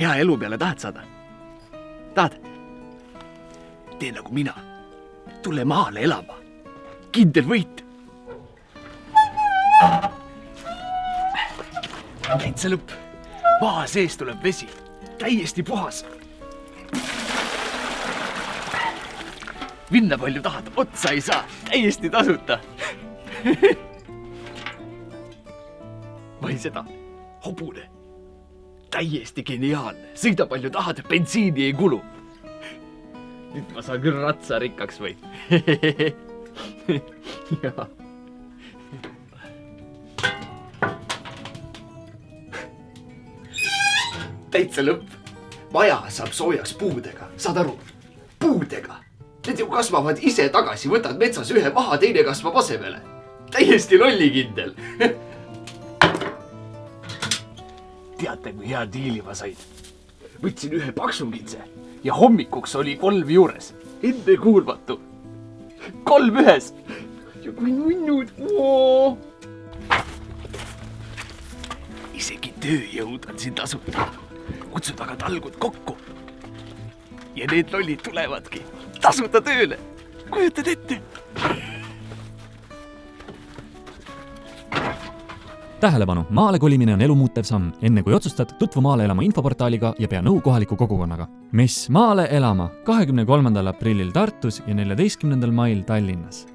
hea elu peale tahad saada? Tahad? Tee nagu mina. Tule maale elama. Kindel võit. Täitsa lõpp. Maa sees tuleb vesi. Täiesti puhas. Vinna palju tahad, otsa ei saa. Täiesti tasuta. Või seda. Hobune. Täiesti geniaalne. Sõida palju tahad, bensiini ei kulu. Nüüd ma saan küll ratsa rikkaks või? Jaa. Täitsa lõpp. Maja saab soojaks puudega. Saad aru? Puudega. Need ju kasvavad ise tagasi. Võtad metsas ühe maha, teine kasvab asemele. Täiesti lollikindel. Teate, kui hea diili ma sain? Võtsin ühe paksungitse ja hommikuks oli 3 juures. Enne kuulmatu. 3 ühes. Ja kui nunnud. Isegi tööjõud on siin tasuta. Kutsud aga talgud kokku. Ja need lollid tulevadki tasuta tööle. Kujutad ette? Tähelepanu, maale kolimine on elu muutev samm. Enne kui otsustad, tutvu maale elama infoportaaliga ja pea nõu kohaliku kogukonnaga. Mess Maale elama 23. aprillil Tartus ja 14. mail Tallinnas.